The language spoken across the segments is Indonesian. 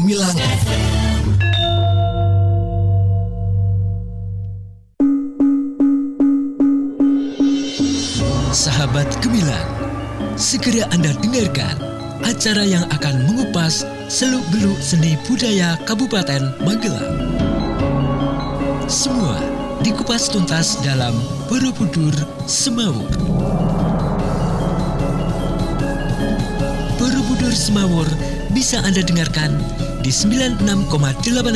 Gemilang FM. Sahabat Gemilang, segera Anda dengarkan acara yang akan mengupas seluk-beluk seni budaya Kabupaten Magelang. Semua dikupas tuntas dalam Borobudur Semawur. Borobudur Semawur bisa Anda dengarkan di 96,8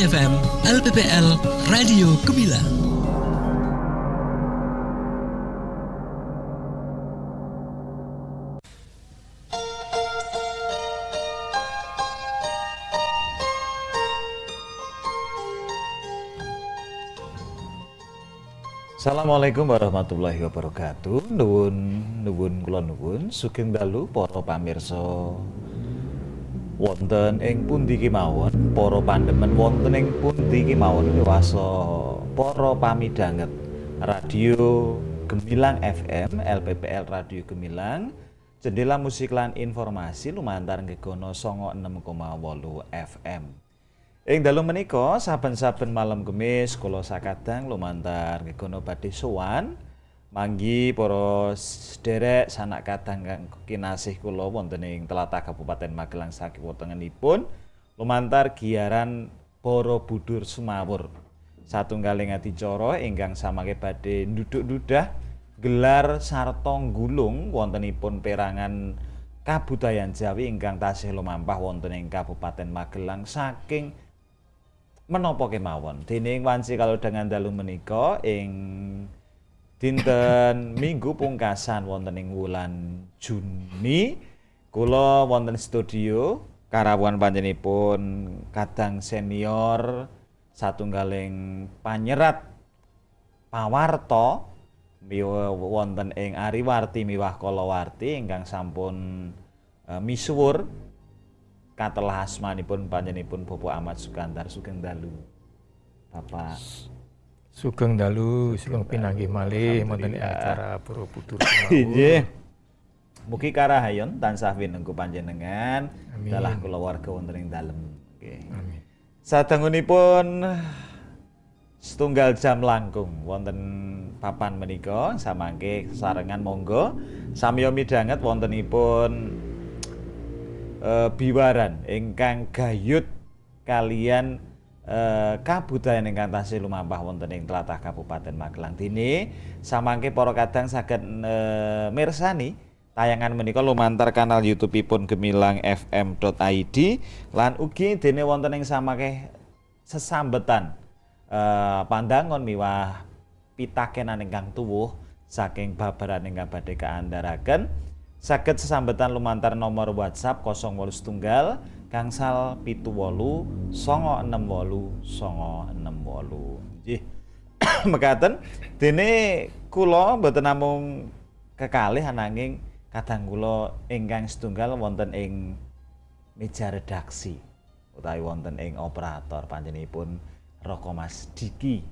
FM LPPL Radio Gemilang. Assalamualaikum warahmatullahi wabarakatuh. Nuwun kula nuwun sugeng dalu para pamirsa wonten ing pundi kemawon, para pandemen wonten ing pundi kemawon miwasa para pamidhanget Radio Gemilang FM, LPPL Radio Gemilang, jendela musik lan informasi lumantar ngegono 96,8 FM. Ing dalu menika saben-saben malam Kemis kula sakadang lumantar ngegono badhe sowan manggi para sederek sanak kadang kang kinasih kula wonten ing tlatah Kabupaten Magelang sakiwa tengenipun lumantar giaran Borobudur Semawur. Satunggaling adicara ingkang samangke badhe nduduk-dudah gelar sarta nggulung wontenipun perangan kabudayan Jawi ingkang tasih lumampah wonten ing Kabupaten Magelang saking menapa kemawon. Dening wanci kalodhangan dalu menika ing dinten Minggu pungkasan wonten ing wulan Juni kula wonten studio karawuhan panjenenganipun kadang senior satunggaling panyerat pawarta wonten ing Ariwarti miwah Kalawarti ingkang sampun misuwur katelah asmanipun panjenenganipun Bapak Ahmad Sukandar. Sugeng dalu Bapak. Sugeng dalu, sugeng pinanggih malih wonten acara Borobudur Semawur. Nggih. Mugi karahayon tansah winengku panjenengan dalah kulawarga wonten ing dalem. Nggih. Amin. Sadangunipun setunggal jam langkung wonten papan menika samangke sarengan monggo samya midhanget wontenipun biwaran ingkang gayut kalian kabudayan ingkang tasih lumampah wonten ing tlatah Kabupaten Magelang. Dene samangke para kadang saged mirsani tayangan menika lumantar kanal YouTube-ipun gemilangfm.id lan ugi dene wonten ing samangke sesambetan pandangon miwah pitakenan ingkang tuwuh saking babaran ingkang badhe kaandharaken. Saged sesambetan lumantar nomor WhatsApp 081 gangsal 78 968 968. Nggih. Mekaten dene kula mboten namung kekalih ananging kadang kula ingkang setunggal wonten ing meja redaksi utawi wonten ing operator panjenenganipun Roko Mas Diki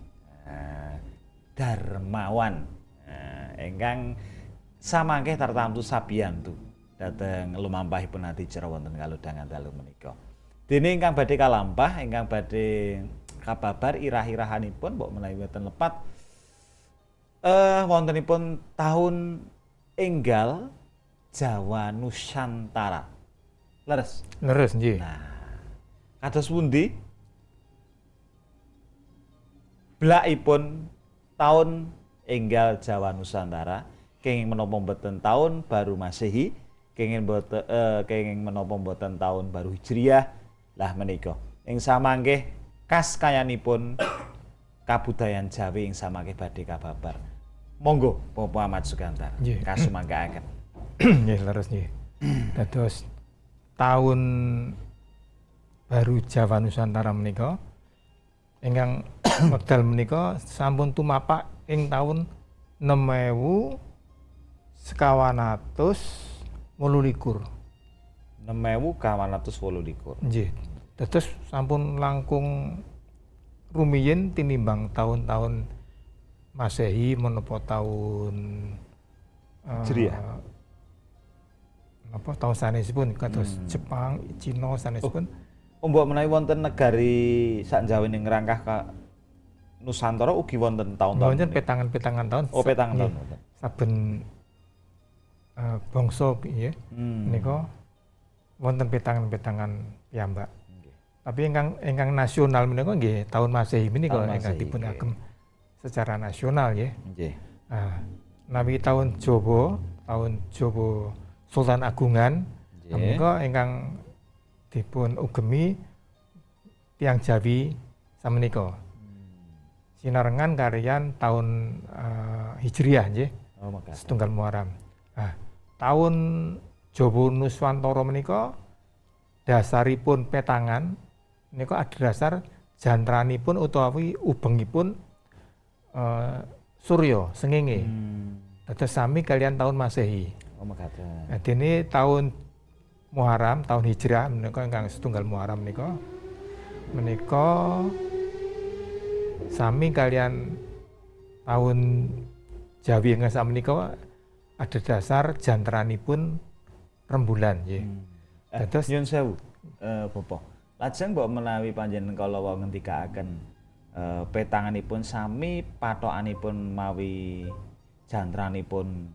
Darmawan ingkang samangke tartamtu sabiyantu dhateng lumampahipun adicara wonten kalodhangan dalu menika. Dene ingkang badhe kalampah, ingkang badhe kababar irah-irahanipun mbok menawi wonten lepat wontenipun taun enggal Jawa Nusantara. Leres? Leres nggih. Nah, kados pundi blakipun taun enggal Jawa Nusantara? Kenging menapa mboten taun baru Masehi, kenging menapa mboten taun baru Hijriah. Lah menika ing samangke kas kayanipun kabudayan Jawi ing samangke badhe kababar. Monggo Bapak Ahmad Sukandar kasumangkaaken. Nggih leres nggih. Dados taun baru Jawa Nusantara menika ingkang wekdal menika sampun tumapak ing taun 6000 sekawan atus 28. Nggih. Dados sampun langkung rumiyin tinimbang tahun-tahun Masehi menapa tahun Hijriah. Tahun sanesipun kados Jepang, Cina sanesipun mbok menawi wonten negari sak njawene ngrangkah ka Nusantara ugi wonten taun-taun. Wonten petangan-petangan tahun. Oh, petangan nggih, tahun wonten. Saben bangsa nggih menika wonten petangan-petangan piyambak. Nggih. Tapi ingkang nasional menika nggih tahun Masehi menika Tahun ingkang Masehi, dipun nggih. agem secara nasional nggih. Nggih. Nawi tahun Jawa Sultan Agungan Nggih. menika ingkang dipun ugemi tiyang Jawi samenika. Sinarengan kaliyan tahun Hijriah nggih. Oh, makaten. Setunggal Muharram. Tahun Jawa Nuswantara menika dasaripun petangan menika adhedhasar jantranipun utawi ubengipun Surya sengenge. Dados sami kalian tahun Masehi. Oh, makaten. Dene tahun Muharram, tahun Hijrah menika ingkang setunggal Muharram menika sami kalian tahun Jawi ingkang samenika adhedhasar jantranipun rembulan nggih. Dados Nyun sewu, Bapak. Lajeng mbok menawi panjenengan kala wau ngendikaaken petanganipun sami patokanipun mawi jantranipun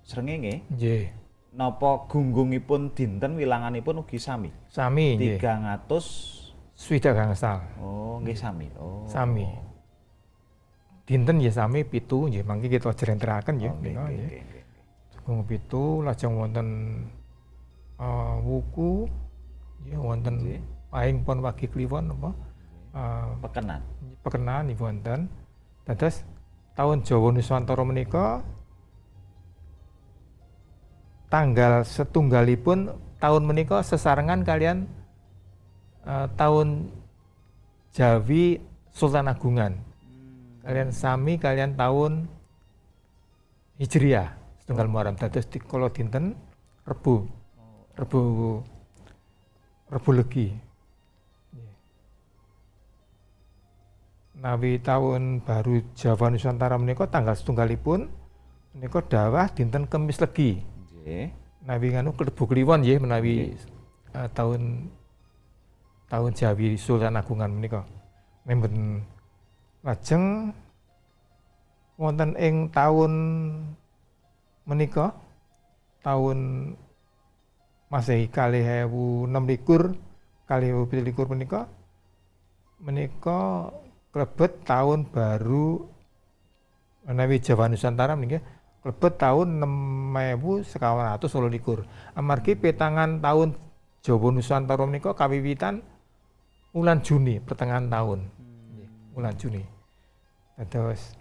srengenge, nggih, napa gunggungipun dinten wilanganipun ugi sami? sami nggih. 300. Swidak gangsal. Oh, nggih sami. Oh. Sami. Dinten ya sami 7 nggih, mangke kita jrentrekaken nggih Oh, nggih, menika nggih, nggih. nggih, nggih. Sugeng 7 lajeng wonten wuku nggih wonten Nggih. paing pon wagi kliwon apa Pekenan. pekenan nggih wonten. Dados tahun Jawa Nuswantara menika tanggal setunggalipun tahun menika sesarengan kalian tahun Jawi Sultan Agungan. Kalian sami kalian tahun Hijriah setunggal Muharram. Dados kala dinten Rebu. Rebu Legi. Nawi tahun baru Jawa Nusantara menika tanggal setunggalipun menika dawah dinten Kemis Legi. Nggih. Nawi nganu Rebu Kliwon nggih menawi tahun Jawi Sultan Agungan menika. Mboten lajeng wonten ing taun menika taun Masehi 2026 menika klebet tahun baru menawi Jawa Nusantara menika klebet tahun 6128. Amargi petangan tahun Jawa Nusantara menika kawiwitan wulan Juni pertengahan tahun. Wulan Juni. Terus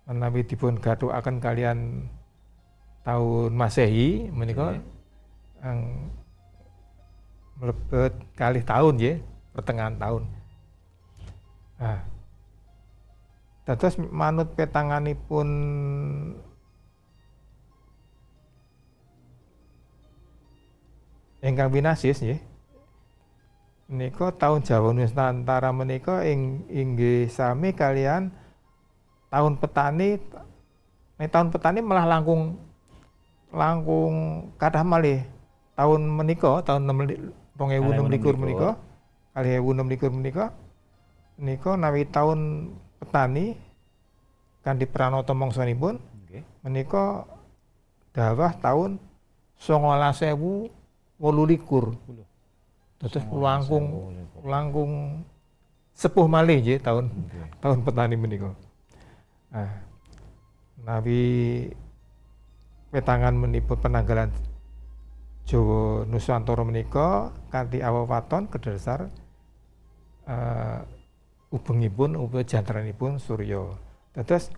menawi dipun gathukaken kalian tahun Masehi menika mlebet kalih tahun nggih, pertengahan tahun. Dados manut petanganipun ingkang winasis nggih. Menika tahun Jawa Nusantara menika inggih sami kalian tahun petani. Tahun petani malah langkung kathah malih tahun menika tahun 2026 menika 2026 menika nawi tahun petani kanthi pranata mangsanipun Nggih. menika dawah tahun 19.028. Dados langkung sepuh malih nggih tahun petani menika. Nawi petangan menipun penanggalan Jawa Nusantara menika kanthi awewaton kedhasar ubengipun uga jantranipun Surya. Dados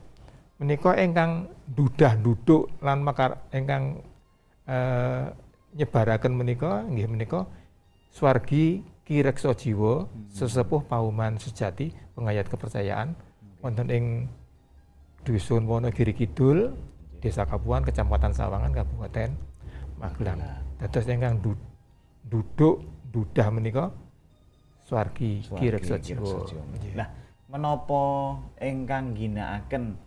menika ingkang nduduk lan ingkang nyebaraken menika nggih menika swargi Ki Reksa Jiwa sesepuh pauman sejati pengayat kepercayaan wonten ing Dusun Wonogiri Kidul, Desa Kapuan, Kecamatan Sawangan, Kabupaten Magelang. Dados ingkang dudah menika swargi Ki Reksa Jiwa. Nah, menapa ingkang ginakaken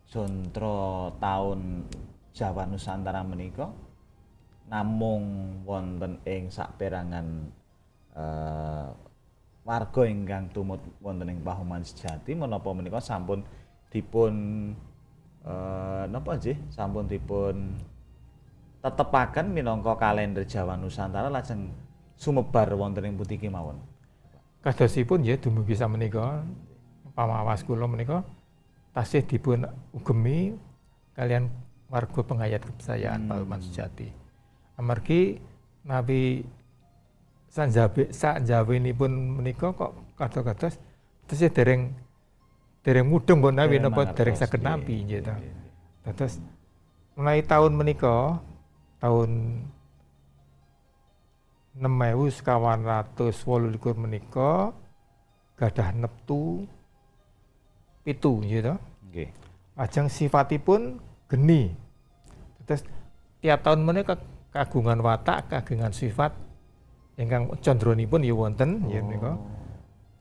Jontra taun Jawa Nusantara menika namung wonten ing saperangan warga ingkang tumut wonten ing Pahoman Sejati menapa menika sampun dipun napa nggih sampun dipun tetepaken minangka kalender Jawa Nusantara lajeng sumebar wonten ing pundi kemawon. Kadosipun nggih dumugi samenika pamawas kula menika tasih dipun ugemi kalian warga pengayat kepercayaan Pahoman Sejati. Amargi nabi sanjawinipun menika kok kados-kados tesih dereng mudeng pun nabi napa dereng saged nampi nggih ta. Dados mulai tahun menika tahun 6.928 menika gadah neptu 7 nggih to. Nggih. Lajeng sifatipun geni. Terus tiap tahun menika kagungan watak, kagungan sifat ingkang condronipun ya wonten nggih menika.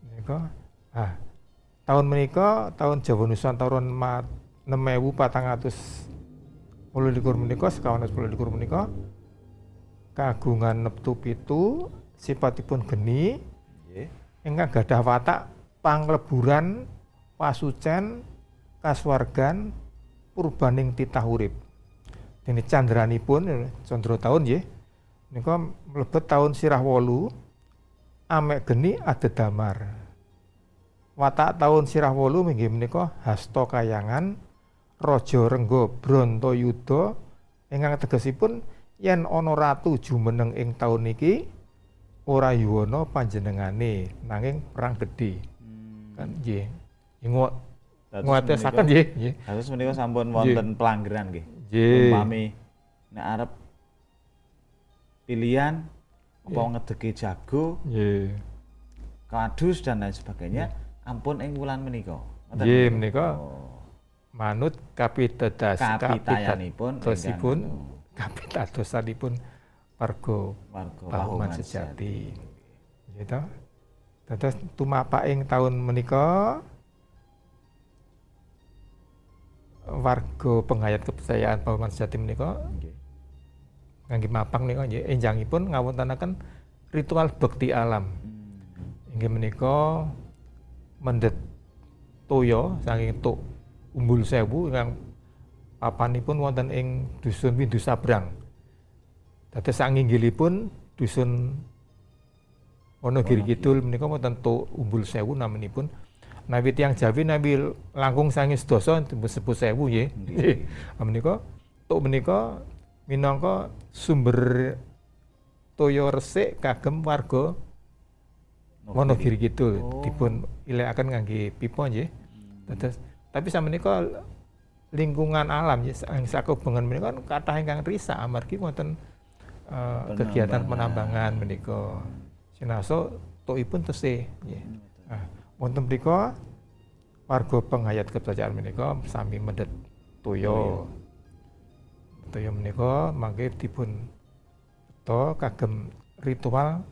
Menika tahun menika tahun Jawa Nusantara 6.428 menika sekawan 10 menika kagungan neptu 7 sifatipun geni ingkang gadah watak pangleburan pasucen kasuwargan purbaning titah urip. Dene candranipun candra taun nggih menika mlebet taun sirah 8 amek geni adedamar. Watak taun sirah 8 inggih menika hasta kayangan Raja Rengga Brantayuda ingkang tegesipun yen ana ratu jumeneng ing taun niki ora yuwana panjenengane nanging perang gedhe. Kan nggih. Nguatesaken nggih. Kados menika sampun wonten pelanggaran nggih. Nggih. Umpami nek arep pilihan apa ngedeki jago, Nggih. kadus dan lain sebagainya ampun ing wulan menika. Nggih menika manut kapitayanipun kapitadosanipun warga Pahoman Sejati. Nggih to. Dados tumapaking taun menika warga pengayat kepercayaan Pahoman Sejati menika kangge mapang menika nggih enjangipun ngawontenaken ritual bekti alam. Inggih menika mendhet toya saking tuk Umbul Sewu ingkang papanipun wonten ing dusun Windu Sabrang. Dados sanginggilipun dusun Wonogiri Kidul menika wonten tuk Umbul Sewu namanipun. Nawi tiyang Jawi nawi langkung sangi sedasa disebut sewu nggih. Menika tuk menika minangka sumber toya resik kagem warga Wonogiri Kidul dipun ilekaken ngangge pipa nggih. Dados tapi samenika lingkungan alam ya sakubengan menika kathah ingkang risak amargi wonten kegiatan penambangan menika. Sinasa tukipun tesih nggih. Wonten mriku warga pengayat kepercayaan menika sami mendhet toya. Toya menika mangke dipun beto kagem ritual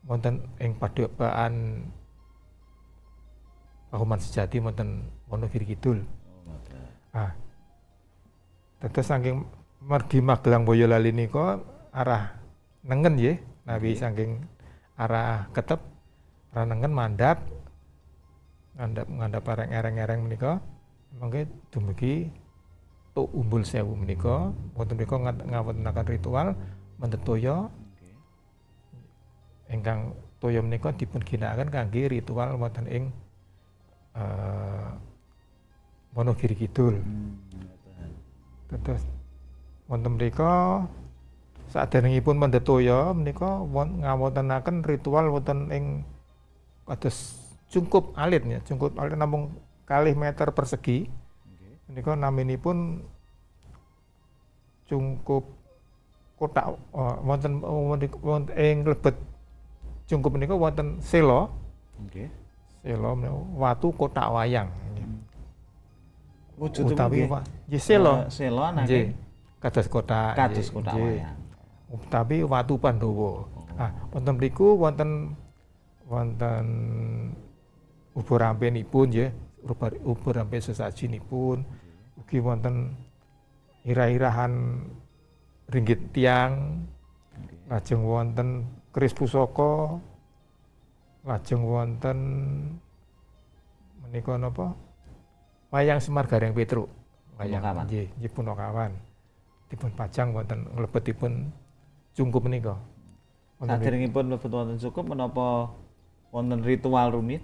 wonten ing padepokan Pahoman Sejati wonten Wonogiri Kidul. Dados saking margi Magelang Boyolali nika arah nengen nggih, nawi saking arah Ketep arah nengen mandhap areng ereng menika mangke dumugi tuk Umbul Sewu menika wonten menika ngawontenaken ritual mendhet toya. Ingkang toya menika dipun ginakaken kangge ritual wonten ing Wonogiri Kidul. Terus wonten mriku saderengipun mendhet toya menika ngawontenaken ritual wonten ing kados cungkup alit ya. Cungkup alit namung 0,5 meter persegi. Menika naminipun cungkup kotak wonten ing lebet cungkup menika wonten sela. Nggih. Sela watu kotak wayang. Utawi nggih sela nggih kados kotak wayang. Utawi watu Pandhawa. Wonten mriku wonten ubur rampenipun nggih, ubur rampe sesajinipun. Ugi wonten irah-irahan ringgit tiang, lajeng wonten keris pusaka, lajeng wonten menika napa? Wayang Semar Gareng Petruk. Wayang Punakawan. nggih Punakawan. Dipun pajang wonten nglebetipun cungkup menika. Wonten Saderengipun mlebet wonten cukup menapa wonten ritual rumit?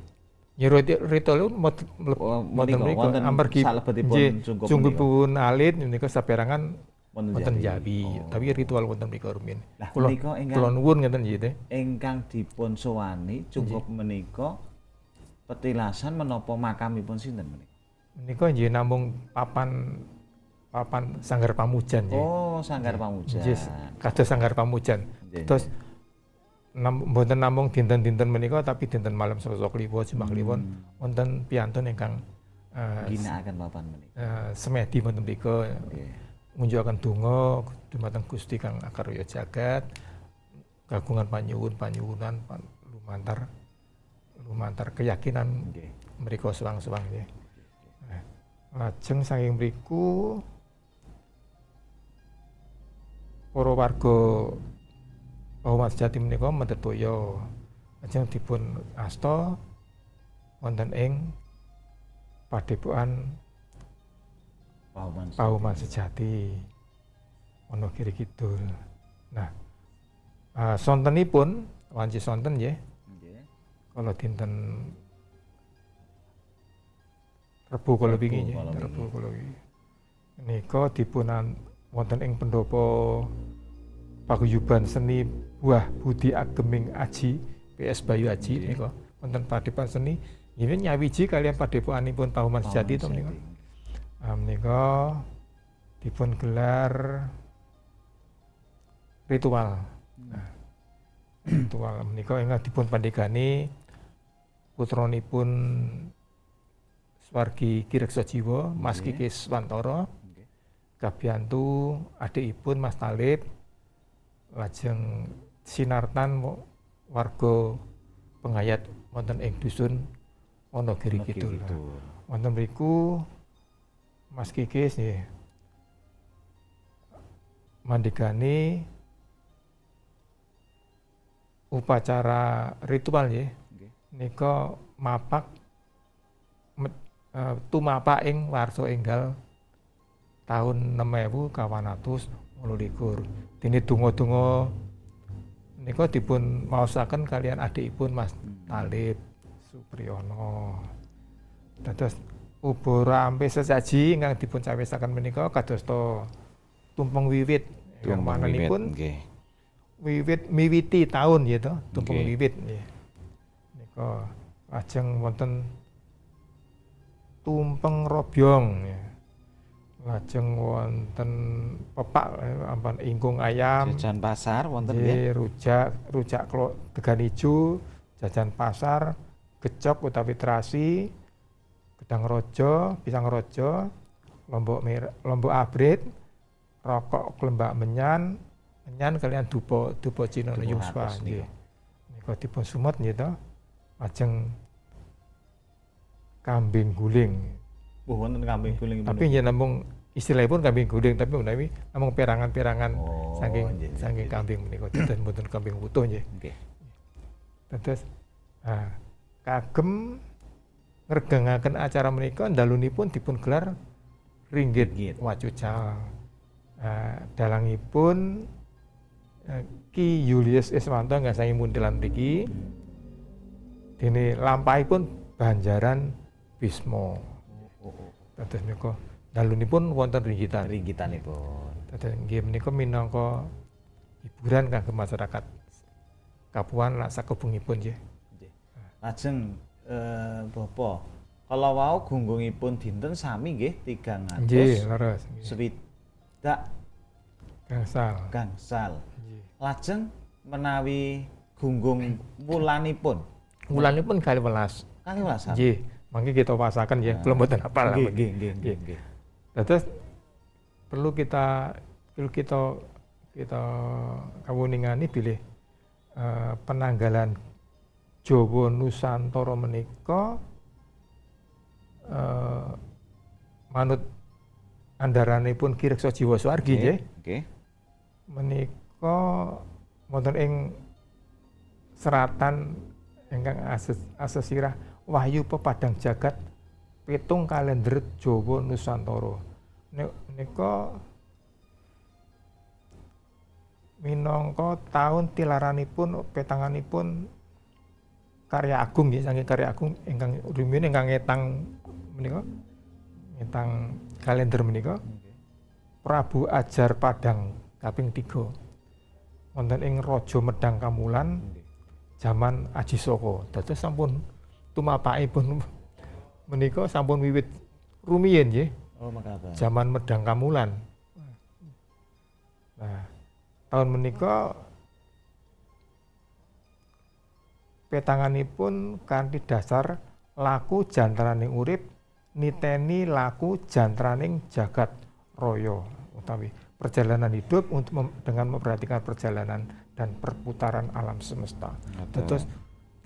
ya ritual wonten Menika menika wonten amargi salebetipun nggih, cungkup menika. cungkupipun alit menika saperangan wonten Jawi. Jawi. Tapi ritual wonten menika rumiyin. Lah Kula menika kula nuwun ngeten nggih teh. ingkang dipun sowani cukup menika petilasan menapa makamipun sinten menika? Menika nggih namung papan Sanggar Pamujan nggih. Oh, Sanggar Pamujan. Nggih, kados Sanggar Pamujan. Nggih, Terus mboten namung dinten-dinten menika tapi dinten malam Selasa Kliwon, Jumat Kliwon wonten piyantun ingkang ginakaken papan menika. semedi wonten mriku Nggih. ngunjukaken donga dumateng Gusti Kang Akarya Jagat kagungan panyuwunan lumantar keyakinan Nggih. mriku sewang-sewang nggih. Lajeng saking mriku para warga Pauman Sejati menika Medetoya lajeng dipun asta wonten ing Padepokan Pauman Sejati Wonogiri Kidul. Nah, sontenipun wanci sonten nggih Nggih. kala dinten Rebo kala wingi nggih, kala wingi. Rebo kala wingi. Menika dipunan wonten ing pendopo paguyuban seni Buah Budi Ageming Aji PS Bayu Aji menika wonten padepokan seni ini nyawiji kalian padepokanipun Pauman Sejati to menika. Menika dipun gelar ritual. Ritual menika ingkang dipun pandegani putranipun Swargi Kirekso Jiwo, Mas Kikis Wantoro, kabiyantu adikipun Mas Talib, lajeng sinartan warga pengayat wonten ing dusun Wonogiri Kidul. Wonten mriku Mas Kikis nggih mandhegani upacara ritual nggih. Nika mapak tumapak ing warsa enggal tahun 6028. Dene donga-donga nika dipun maosaken kalian adikipun Mas Talib Supriyono. Dados ubara ampe sesaji ingkang dipun cawisaken menika kadosta tumpeng wiwit. Yang manganipun miwiti taun ya to, tumpeng wiwit nggih. Nika lajeng wonten tumpeng robyong ya. Lajeng wonten pepak ampun ingkung ayam, Jajan pasar wonten nggih. rujak degan ijo, jajan pasar, gecok utawi terasi, gedang rojo, pisang rojo, lombok abrit, rokok klembak menyan kalian dupa Cina Yuswa nggih. Nika dipun sumut nggih to. Lajeng kambing guling. Wonten kambing guling Tapi nggih namung istilahipun kambing guling tapi menawi namung perangan-perangan saking kambing menika dados mboten kambing utuh nggih. Nggih. Dados kagem ngregengaken acara menika dalunipun dipun gelar ringgit wacucal. Dalangipun Ki Julius Iswanto nggasahi muntilan mriki. Dene lampahipun Banjaran Bisma. Dados menika dalunipun wonten Ringgitanipun. Dados nggih menika minangka hiburan kangge masyarakat Kapuan lan sakubengipun nggih. Lajeng Bapak, kalau wau gunggungipun dinten sami nggih 300. Nggih, leres. Swidak gangsal. Lajeng menawi gunggung wulanipun. Wulanipun 12. 12. Nggih, mangke kita wasaken nggih, kula mboten hafal. Nggih. Dados perlu kita kawuningani bilih penanggalan Jawa Nusantara menika manut andaranipun Kirekso Jiwo Swargi nggih. Nggih. menika wonten ing seratan ingkang asesirah Wahyu Pepadang Jagat Pitung Kalender Jawa Nusantara. Menika minangka taun tilaranipun petanganipun karya agung nggih, saking karya agung ingkang rumiyin ingkang ngetang menika ngetang kalender menika Prabu Ajar Padang kaping 3 wonten ing Raja Medang Kamulan jaman Aji Saka. Dados sampun tumapakipun menika sampun wiwit rumiyin nggih. Oh, makaten. Jaman Medang Kamulan. Nah, tahun menika petanganipun kanthi dasar laku jantraning urip niteni laku jantraning jagat raya utawi perjalanan hidup untuk dengan memperhatikan perjalanan dan perputaran alam semesta. Terus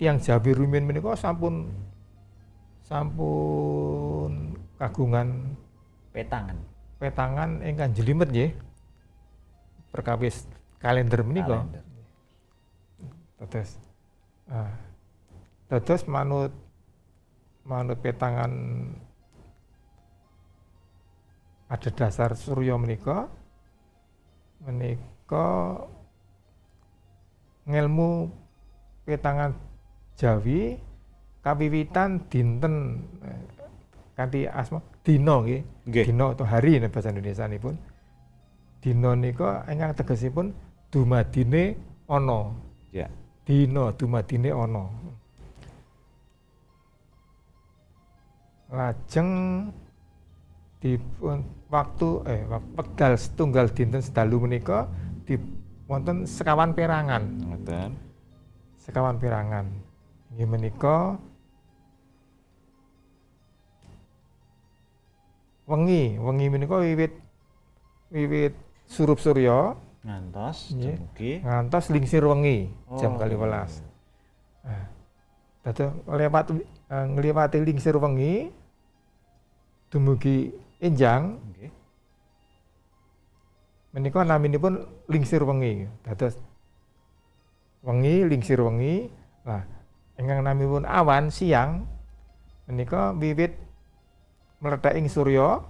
tiang Jawi rumiyin menika sampun kagungan petangan ingkang jelimet nggih. Perkawis kalender menika. Terus manut petangan ada dasar surya menika ngelmu petangan Jawi kawiwitan dinten kanthi asma dina nggih. Dina atau hari nek basa Indonesianipun. Dina nika ingkang tegesipun dumadine ana. Ya. Dina dumadine ana. Lajeng dipun wekdal setunggal dinten sedalu menika wonten sekawan perangan. Ngoten. Sekawan perangan. Inggih menika wengi menika wiwit surup surya Ngantos nggih, dumugi ngantos lingsir wengi jam 12. Nah, dados ngliwati lingsir wengi dumugi enjang nggih. menika naminipun lingsir wengi. Dados wengi lingsir wengi. Nah, ingkang naminipun awan siang menika wiwit mlethek ing surya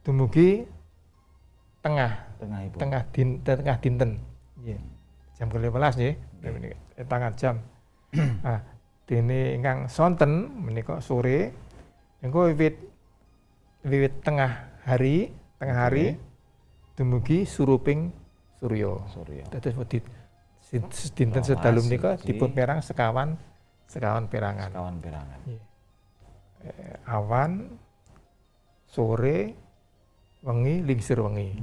dumugi Tengahipun. tengah dinten. Nggih. Jam 12 nggih. Tangan jam. Ah, dene ingkang sonten menika sore engko wiwit tengah hari dumugi suruping surya. Dados dinten sedalu menika dipun perang sekawan perangan. Nggih. Awan sore wengi lingsir wengi.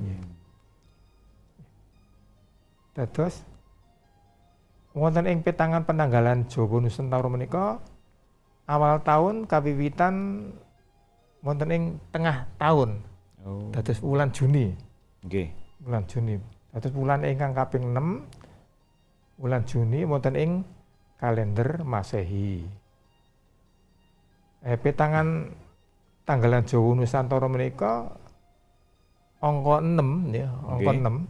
Dados wonten ing petangan penanggalan Jawa Nusantara menika awal tahun kawiwitan wonten ing tengah tahun. Dados wulan Juni. Nggih. Wulan Juni. Dados wulan ingkang kaping 6 wulan Juni wonten ing kalender Masehi. Petangan tanggalan Jawa Nusantara menika angka 6 ya, angka 6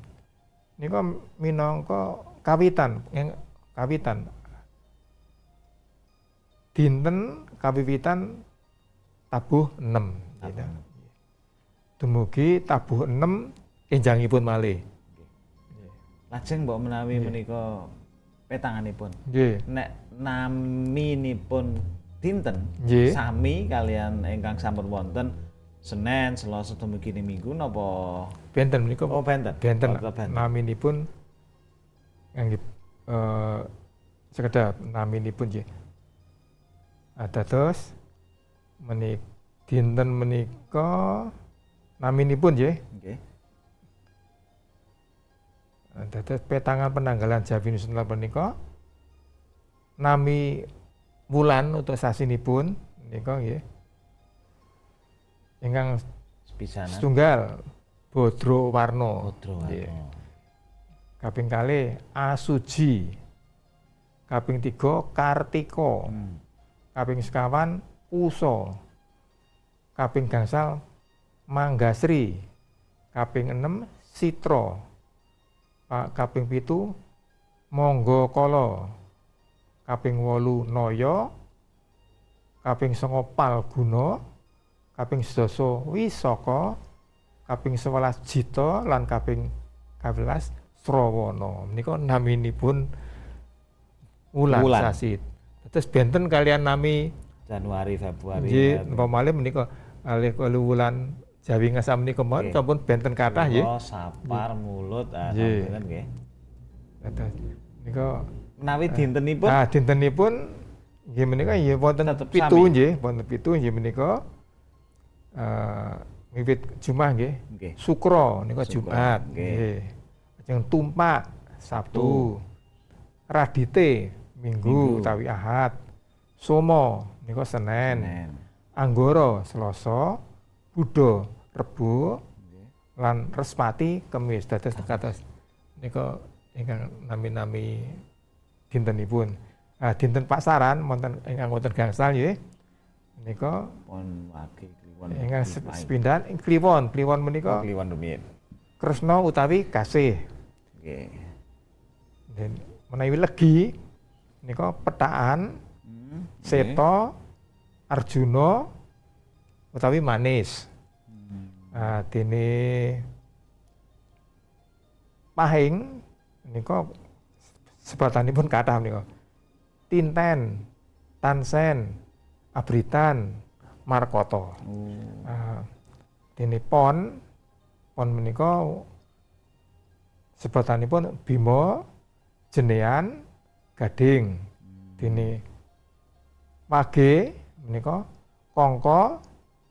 nika minangka kawitan dinten kawiwitan tabuh 6 gitu. Dumugi tabuh 6 enjangipun malih. Lajeng mbok menawi menika petanganipun. Nggih. Nek naminipun dinten Nggih. sami kalian ingkang sampun wonten Senin, Selasa dumugi Minggu napa Benten menika. Oh, benten. Benten. Oh, benten. Naminipun nggih sekedar naminipun nggih. Dados dinten menika naminipun nggih. Nggih. Dados petangan penanggalan Jawi Nusantara menika nami wulan utawa sasinipun menika nggih. Ingkang Sepisanan. setunggal Bodro Warna. Nggih. Kaping kalih Asuji. Kaping 3 Kartika. Kaping sekawan Pusa. Kaping gangsal Manggasri. Kaping 6 Sitra. Kaping 7 monggo kala. Kaping 8 naya. Kaping 9 palguna. Kaping 11 wisaka. Kaping 11 jita lan kaping 12 Srawana. Menika naminipun wulan sasi. Terus benten kalian nami Januari, Februari. nggih napa malih menika alih wulan Jawi Ngasam menika mawon sampun benten kathah nggih. Sapar, Mulut, Nggih. sampun nggih. Terus menika Menawi dintenipun dintenipun nggih menika nggih wonten Tetep 7 sami. nggih, wonten 7 nggih menika wiwit Jumat nggih. nggih. Sukra nika Sukra, Jumat nggih. nggih. Lajeng Tumpak Sabtu. Radite Minggu utawi Ahad. Soma nika Senin. Senin. Anggara Selasa. Buddha Rebo. Nggih. Lan Respati Kamis. Dados kados nika ingkang nami-nami dintenipun. Dinten Paksaran wonten ingkang wonten gangsal nggih. Menika Pun wage kliwon. ingkang sepindhan ing Kliwon. Kliwon menika Kliwon rumiyin. Kresna utawi Kasih. Nggih. Dan menawi legi menika Petaan, Nggih. Seta, Arjuna utawi Manis. Dene Pahing menika sebatanipun kathah menika. Tinten, Tansen, Abritan, Markata. Dene Pon menika sebatanipun Bima, Jenean, Gading. Dene Wage menika Kangka,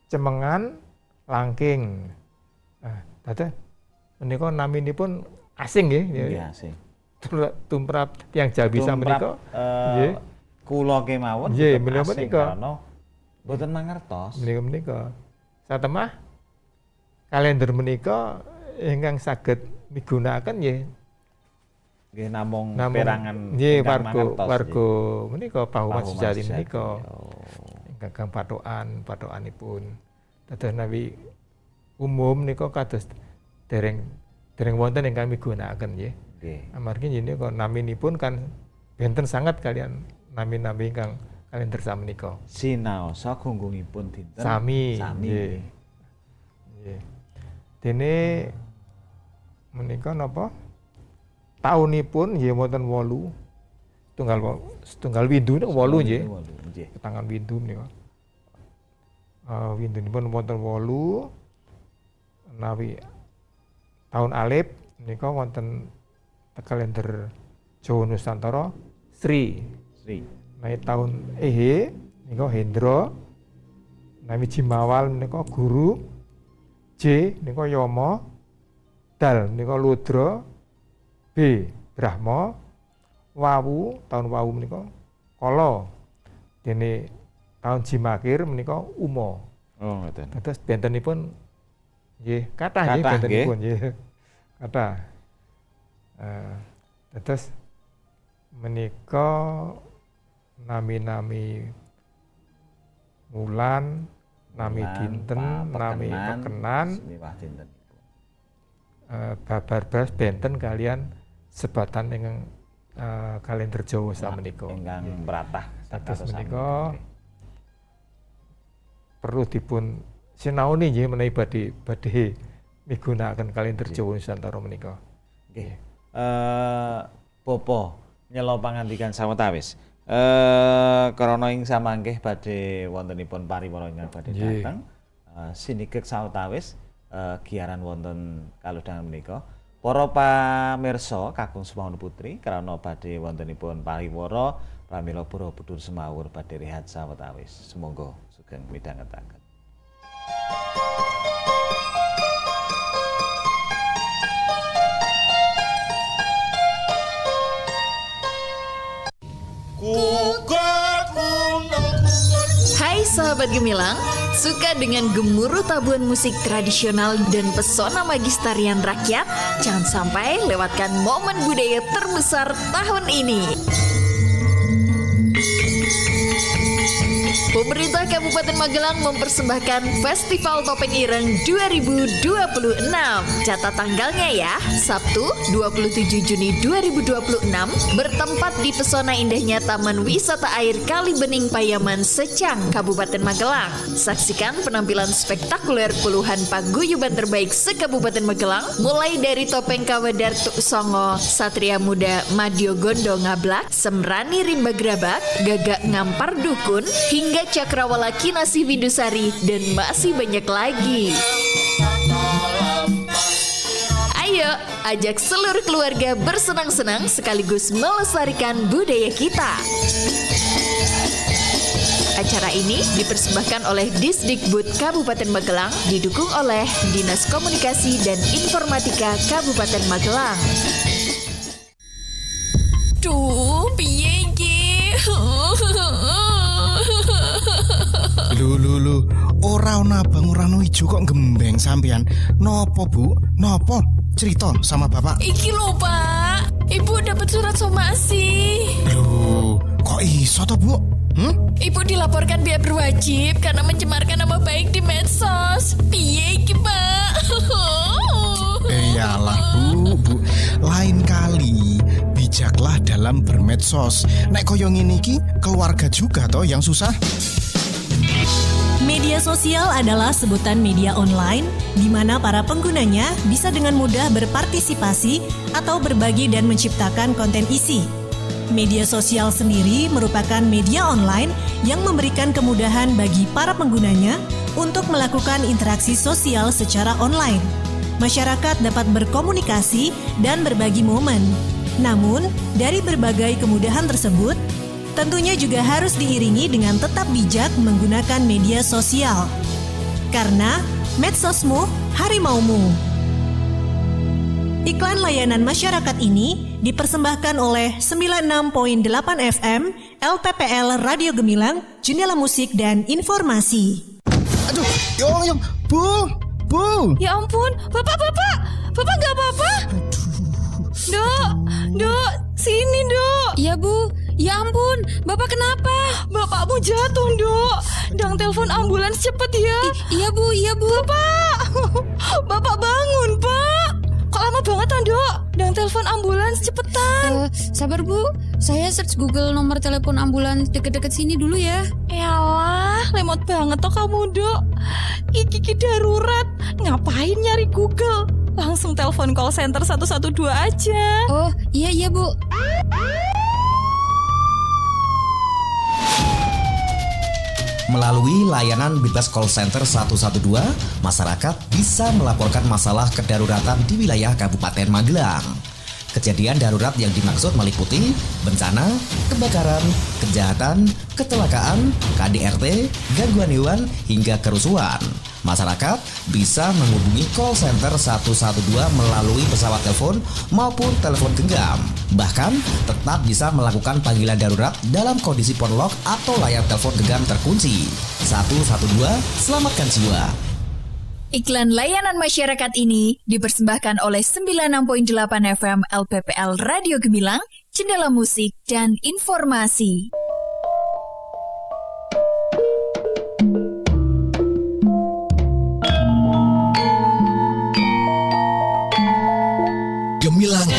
Cemengan, Langking. Dados menika naminipun asing nggih. Nggih asing. Tumrap tiyang Jawi menika. Nggih. Kula kemawon Nggih, tetep menika asing menika. karena boten mangertos. Menika. Satemah kalender menika ingkang saged migunakaken nggih Nggih namung perangan nggih ingkang warga mangertos, warga menika Pahuman Pahuman sejati sejati. menika Oh. ingkang patokanipun. Dados nawi umum menika kados dereng wonten ingkang migunakaken nggih. Nggih. Amargi niki naminipun kan benten sangat kalian nami-nami ingkang kalender samenika. Sinaosa gunggungipun dinten Sami. sami. Nggih. Nggih. Dene menika napa? Taunipun nggih wonten 8. Setunggal windu niku 8 nggih. Nggih. Ketangan windu menika. Windunipun wonten 8. Menawi taun Alif menika wonten kalender Jawa Nusantara Sri. Menawi taun Ehe menika Hendra. Menawi Jimawal menika Guru. J menika Yama. Dal menika Ludra. B Brahma. Wawu taun Wawu menika Kala. Dene taun Jimakir menika Uma. Oh ngoten. Dados bentenipun nggih kathah nggih Kathah, bentenipun nggih. Kathah. Dados menika nami-nami wulan, nami dinten, nami pekenan, miwah dintenipun. babar bas benten kalian sebatan ingkang kalender Jawa samenika. Ingkang pratah Dados sami. menika perlu dipun sinaoni nggih menawi badhe migunakaken kalender Jawa Nusantara menika. Nggih. Popo nyela pangandikan sawetawis. Krana ing samangkih badhe wontenipun pariwara ingkang badhe Nggih. dateng. Sinigek sawetawis giaran wonten kalodhangan menika. Para pamirsa kakung Sumaun Putri krana badhe wontenipun pariwara pramila Borobudur Semawur badhe rehat sawetawis. Sumangga sugeng midhangetaken. Hai sahabat Gemilang, suka dengan gemuruh tabuhan musik tradisional dan pesona magis tarian rakyat? Jangan sampai lewatkan momen budaya terbesar tahun ini. Pemerintah Kabupaten Magelang mempersembahkan Festival Topeng Ireng 2026. Catat tanggalnya ya, Sabtu 27 Juni 2026 bertempat di pesona indahnya Taman Wisata Air Kali Bening Payaman Secang, Kabupaten Magelang. Saksikan penampilan spektakuler puluhan paguyuban terbaik se-Kabupaten Magelang, mulai dari Topeng Kawedar Tuk Songo, Satria Muda Madyo Gondo Ngablak, Semrani Rimba Grabak, Gagak Ngampar Dukun, hingga Cakrawala Kinasih Bindusari, dan masih banyak lagi. Ayo, ajak seluruh keluarga bersenang-senang sekaligus melestarikan budaya kita. Acara ini dipersembahkan oleh Disdikbud Kabupaten Magelang, didukung oleh Dinas Komunikasi dan Informatika Kabupaten Magelang. Duh, piye iki? Lu, ora ono abang ora ono ijo kok gembeng sampean. Nopo, Bu? Nopo? Cerita sama Bapak. Iki lho, Pak. Ibu dapat surat somasi. Loh, kok iso to, Bu? Ibu dilaporkan pihak berwajib karena mencemarkan nama baik di medsos. Piye iki, Pak? Iyalah, Bu. Lain kali bijaklah dalam bermedsos. Nek koyo ngene iki keluarga juga toh yang susah. Media sosial adalah sebutan media online di mana para penggunanya bisa dengan mudah berpartisipasi atau berbagi dan menciptakan konten isi. Media sosial sendiri merupakan media online yang memberikan kemudahan bagi para penggunanya untuk melakukan interaksi sosial secara online. Masyarakat dapat berkomunikasi dan berbagi momen. Namun, dari berbagai kemudahan tersebut, tentunya juga harus diiringi dengan tetap bijak menggunakan media sosial. Karena medsosmu, harimaumu. Iklan layanan masyarakat ini dipersembahkan oleh 96.8 FM LPPL Radio Gemilang, Jendela Musik dan Informasi. Aduh, yo, Bu. Ya ampun, Bapak nggak apa-apa? Dok, sini, Dok. Iya, Bu. Ya ampun, Bapak kenapa? Bapakmu jatuh, Dok. Dang telepon ambulans cepet ya. Iya, Bu. Bapak bangun, Pak. Kok lama banget, Dok? Dang telepon ambulans cepetan. Sabar, Bu. Saya search Google nomor telepon ambulans deket-deket sini dulu ya. Yalah, lemot banget toh kamu, Dok. Iki darurat. Ngapain nyari Google? Langsung telepon call center 112 aja. Oh, iya, Bu. Melalui layanan bebas call center 112, masyarakat bisa melaporkan masalah kedaruratan di wilayah Kabupaten Magelang. Kejadian darurat yang dimaksud meliputi bencana, kebakaran, kejahatan, kecelakaan, KDRT, gangguan hewan, hingga kerusuhan. Masyarakat bisa menghubungi call center 112 melalui pesawat telepon maupun telepon genggam. Bahkan tetap bisa melakukan panggilan darurat dalam kondisi phone lock atau layar telepon genggam terkunci. 112, selamatkan jiwa. Iklan layanan masyarakat ini dipersembahkan oleh 96.8 FM LPPL Radio Gemilang, Jendela Musik dan Informasi. Gemilang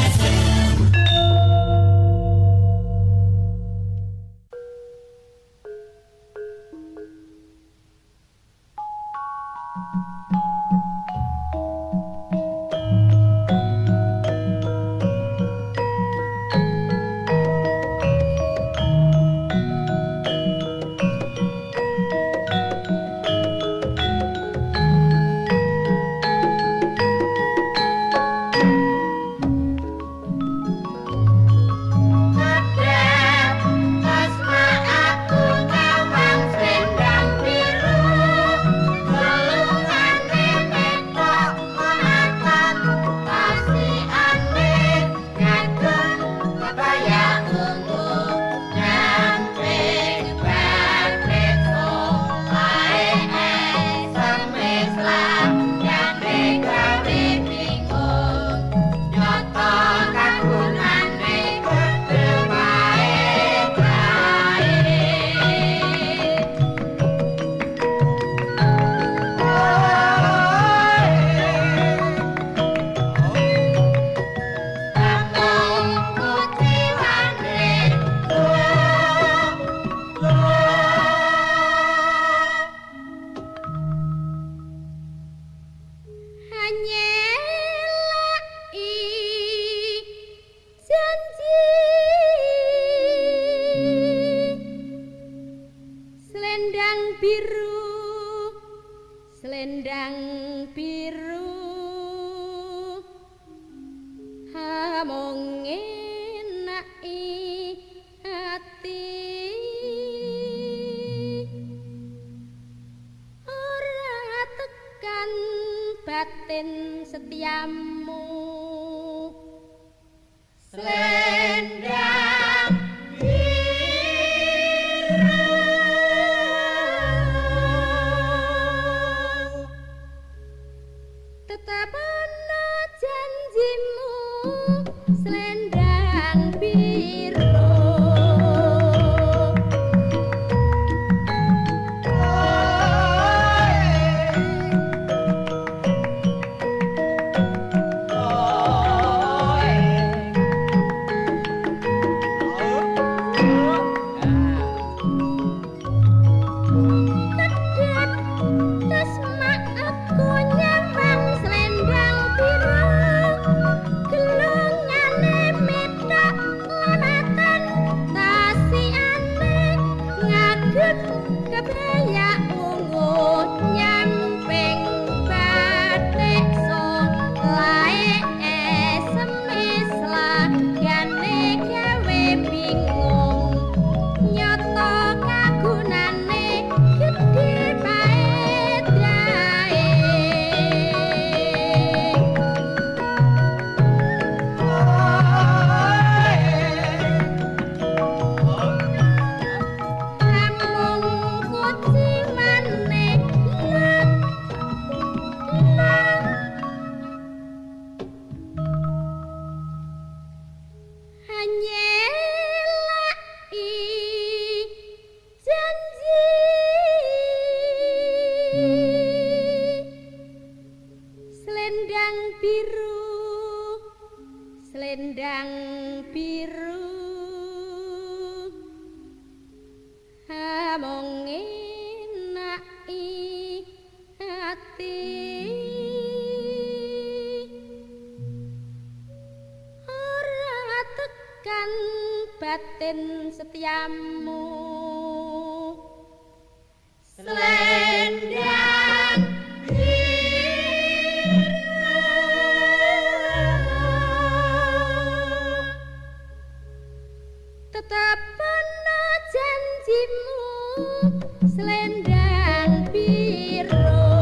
mung enaki ati ora tekan batin setiamu selendang tetap ana janjimu selendang biru selendang biru among enaki ati ora tekan batin setiamu selendang tetap ana janjimu selendang biru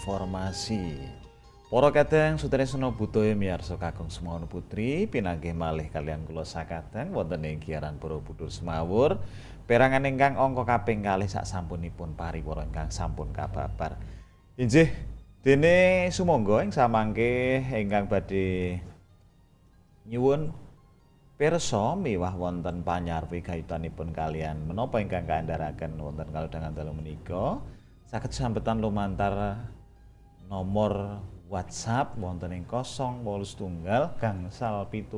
informasi. Para kadang sutresna budaya miyarsa kakung Semono Putri pinanggih malih kalian kula sakadang wonten ing giaran Borobudur Semawur perangan ingkang angka kaping kalih sak sampunipun pariwara ingkang sampun kababar. Inggih dene sumangga ing samangke ingkang badhe nyuwun pirsa miwah wonten panyarwi gayutanipun kalian menapa ingkang kaandharaken wonten kalodhangan dalu menika saged sambetan lumantar nomor WhatsApp wonten ing 081 gangsal 78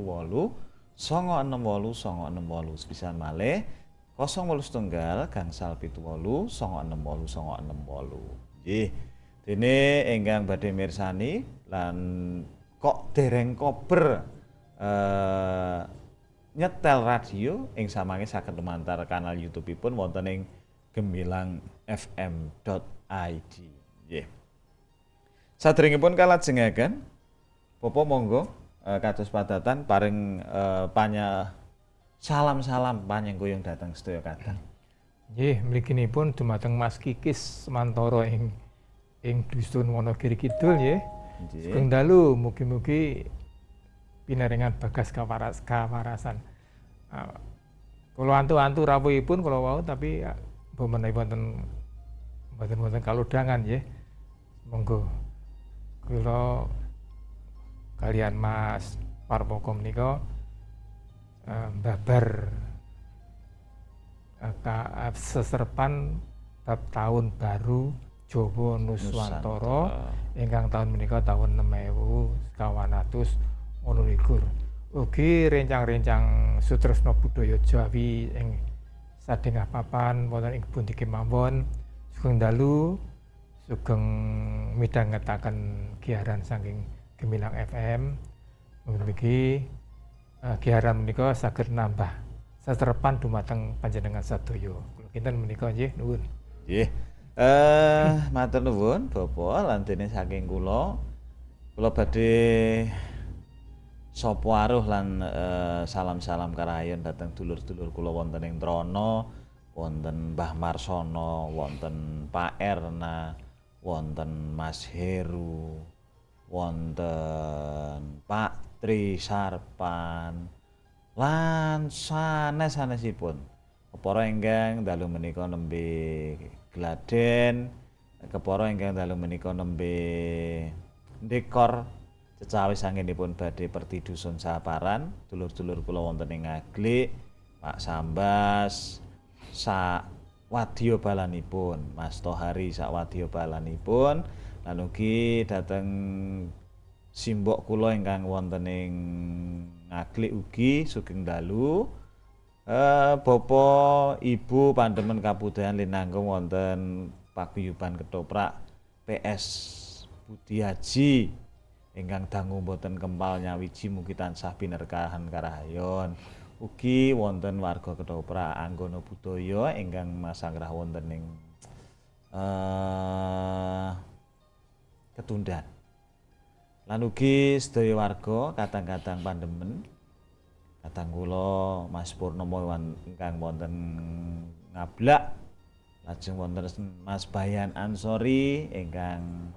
968 968 sepisan malih 081 gangsal 78 968 968. Nggih. Dene ingkang badhe mirsani lan kok dereng kober nyetel radio ing samangke saged lumantar kanal YouTube-ipun wonten ing gemilangfm.id. Nggih. Sadèrèngipun kalajengaken Bapak monggo kados padatan paring salam-salam panyengkuyung dhateng sedaya kadang. Nggih, mliginipun dumateng Mas Kikis Semantara ing dusun Wonogiri Kidul nggih. Sugeng dalu mugi-mugi pinaringan bagas kawarasan. Kula antu-antu rawuhipun kula wau tapi wonten kalodhangan nggih. Monggo kula kalian Mas Parpoko menika babar seserpan bab tahun baru Jawa Nuswantara ingkang tahun menika tahun 6128. Ugi rencang-rencang sutresna budaya Jawi ing sadéngah papan wonten ing pundi kemawon sugeng dalu sugeng midhangetaken giaran saking Gemilang FM. Mugi-mugi giaran menika saged nambah sasrepan dumateng panjenengan sadaya. Kula kinten menika nggih nuwun. Nggih. Matur nuwun Bapak lan dene saking kula badhe sapa aruh lan salam-salam karahayon dhateng dulur-dulur kula wonten ing Trana, wonten Mbah Marsono, wonten Pak Erna, wonten Mas Heru, wonten Pak Tri Sarpan lan sanes-sanesipun kepara ingkang dalu menika nembe gladen, kepara ingkang dalu menika nembe dekor cecawis anggenipun badhe perti dusun Saparan, dulur-dulur kula wonten ing Ngaglik, Pak Sambas sak wadya balanipun, Mas Tohari sak wadya balanipun, lan ugi dhateng simbok kula ingkang wonten ing Ngaglik ugi sugeng dalu. Bapak Ibu Pandemen Kabudayan Linanggung wonten paguyuban Ketoprak PS Budi Haji ingkang dangu boten kempal nyawiji mugi tansah binerkahan karahayon. Ugi wonten warga Ketoprak Anggono Budaya ingkang masanggrah wonten ing Ketundan. Lan ugi sedaya warga kadang-kadang Pandemen, kadang kula Mas Purnomo ingkang wonten Ngablak, lajeng wonten Mas Bayan Ansori ingkang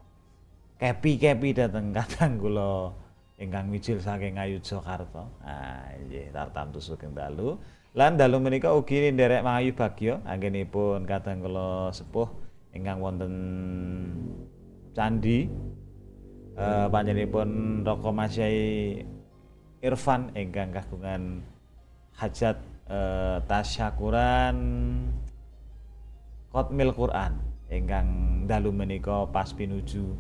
kepi-kepi dhateng kadang kula ingkang mijil saking Ngayogyakarta. Nggih tartamtu sugeng dalu. Lan dalu menika ugi nderek mangayu bagya anggenipun kadang kula sepuh ingkang wonten candi panjenenganipun Raka Masyai Irfan ingkang kagungan hajat tasyakuran Khatmil Quran ingkang dalu menika pas pinuju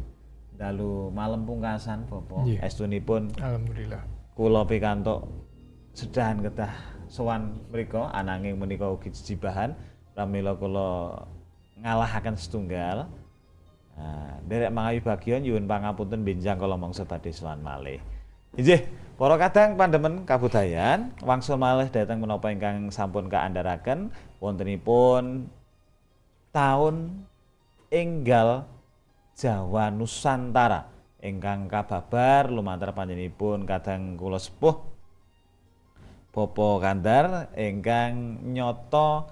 dalu malem pungkasan Bapak. Estunipun Alhamdulillah. Kula pikantuk sedahan kedah sowan mriku ananging menika ugi jejibahan pramila kula ngalahaken setunggal. Derek mangayu bagya nyuwun pangapunten benjang kala mangsa badhe sowan malih. Inggih, para kadang Pandemen kabudayan wangsul malih dhateng menapa ingkang sampun kaandharaken wontenipun taun enggal Jawa Nusantara ingkang kababar lumantar panjenenganipun kadang kula sepuh Bapak Kandar ingkang nyoto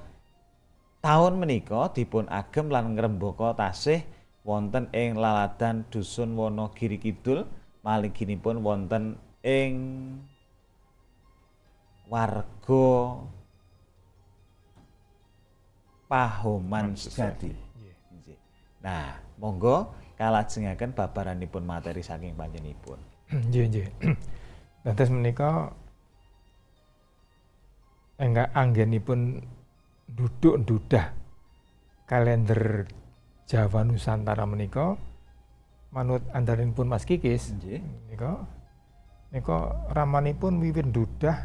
taun menika dipun agem lan ngrembaka tasih wonten ing laladan Dusun Wonogiri Kidul, maliginipun wonten ing warga Pahoman Sejati. Nggih. Nah, monggo kalajengaken babaranipun materi saking panjenenganipun. Nggih, nggih. Dados menika enggak anggenipun duduk ndudah kalender Jawa Nusantara menika manut andarinipun Mas Kikis. Nggih. Nika ramanipun wiwit ndudah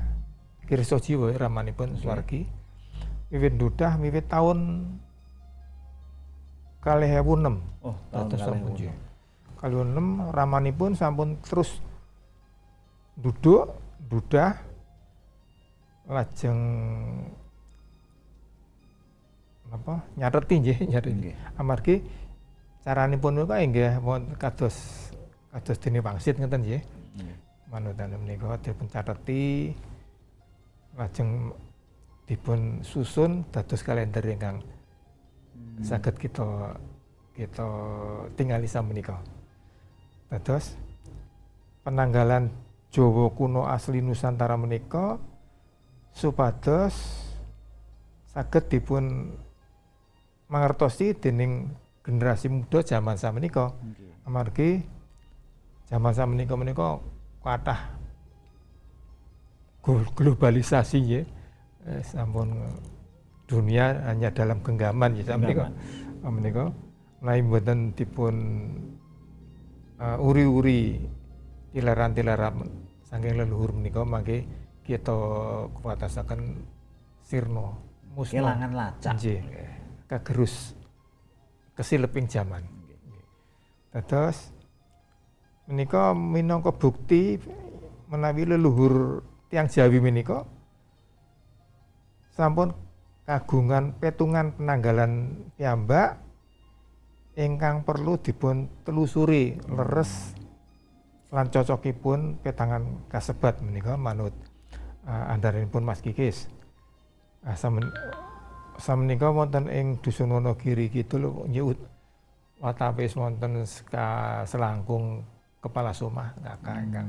Kirsa Jiwa ramanipun Suwargi. Wiwit ndudah wiwit tahun 2006. Oh, tahun 2006. 2006 ramanipun sampun terus duduk dudah lajeng nyateti nggih nyateti. Amargi caranipun menika inggih wonten kados dene wangsit ngeten nggih. Manutan menika dipun cateti lajeng dipun susun dados kalender ingkang saged kita tingali samenika. Dados penanggalan Jawa kuno asli Nusantara menika supados saged dipun mangertosi dening generasi muda zaman samenika. Amargi zaman samenika menika kathah globalisasi ya. Sampun dunia hanya dalam genggaman ya samenika. Menika menawi mboten dipun uri-uri tilaran-tilaran saking leluhur menika mangke kita kuwatasaken sirna musna Kelangan lacak. nggih kagerus kesileping jaman. Dados menika minangka bukti menawi leluhur tiyang Jawi menika sampun kagungan petungan penanggalan piyambak ingkang perlu dipun telusuri leres lan cocokipun petangan kasebat menika manut andaranipun Mas Kikis. Samenika wonten ing Dusun Wonogiri Kidul nyuwut watawis wonten selangkung kepala somah kakak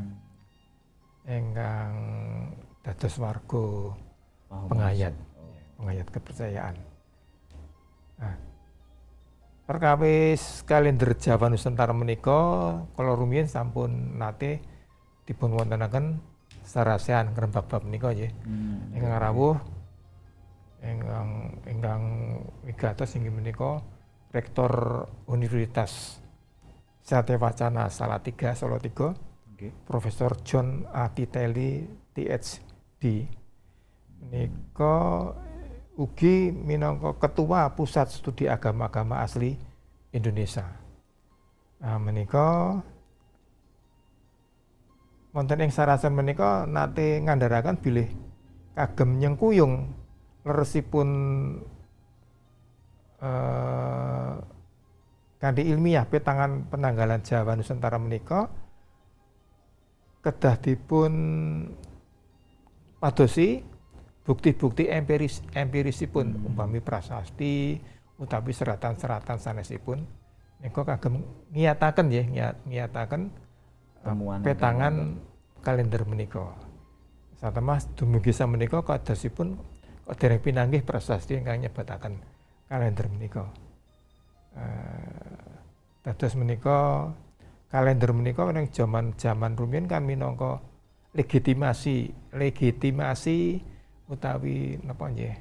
ingkang dados warga pengayat kepercayaan. Nah, perkawis kalender Jawa Nusantara menika kala rumiyin sampun nate dipun wontenaken sarasean ngrembak bab menika nggih. Ingkang rawuh ingkang wigatos inggih menika Rektor Universitas Satewacana Salatiga Solo 3, Profesor John A. Titelly PhD. Menika ugi minangka Ketua Pusat Studi Agama-agama Asli Indonesia. Menika wonten ing sarasan menika nate ngandharaken bilih kagem nyengkuyung leresipun kanthi ilmiah petangan penanggalan Jawa Nusantara menika kedah dipun padosi bukti-bukti empirisipun umpami prasasti utawi seratan-seratan sanesipun menika kagem ngiyataken ngiyataken petangan kalender menika. Satemah dumugi samenika kadosipun dereng pinanggih prasasti ingkang nyebataken kalender menika. Dados menika kalender menika ning jaman rumiyin kan minangka legitimasi utawi napa nggih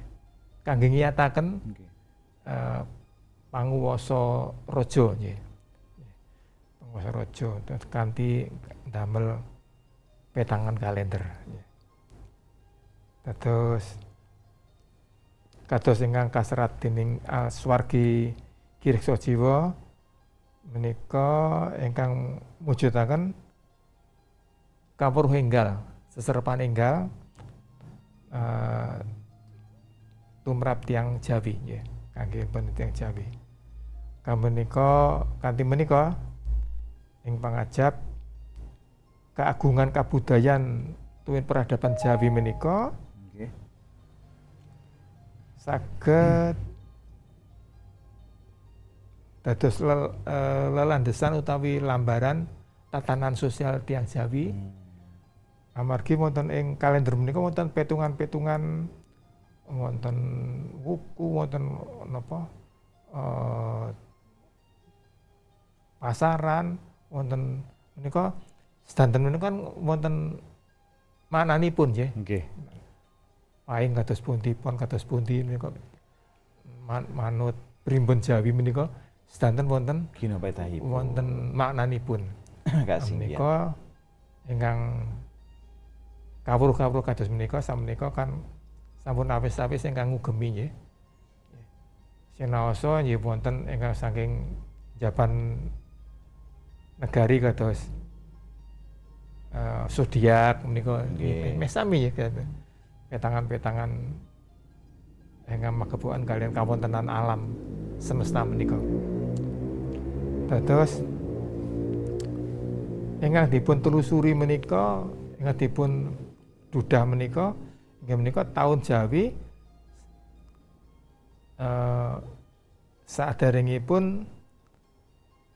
kangge ngiyataken panguwasa raja nggih. Panguwasa raja kanthi damel petangan kalender. Kados ingkang kaserat dening Suwargi Kirsa Jiwa menika ingkang mujudaken kapur enggal seserepan enggal tumrap tiyang Jawi nggih kangge tiyang Jawi. Kanthi menika ing pangajap keagungan kabudayan tuwin peradaban Jawi menika saged dados lelandesan utawi lambaran tatanan sosial tiyang Jawi. Amargi wonten ing kalender menika wonten petungan-petungan, wonten wuku, wonten napa pasaran, wonten menika sedanten menika kan wonten maknanipun nggih. Nggih. Paing kados pundi menika manut primbon Jawi menika sedanten wonten Ginopedahipun. wonten maknanipun. Kasih. Menika ingkang kawruh-kawruh kados menika sameneika kan sampun awis-awis ingkang ngugemi nggih. Sinaosa nggih wonten ingkang saking jaban negari kados zodiak menika nggih meh sami ya petangan-petangan ingkang magepokan kalian kawontenan alam semesta menika. Dados ingkang dipun telusuri menika, ingkang dipun dudah menika, inggih menika taun Jawi saderengipun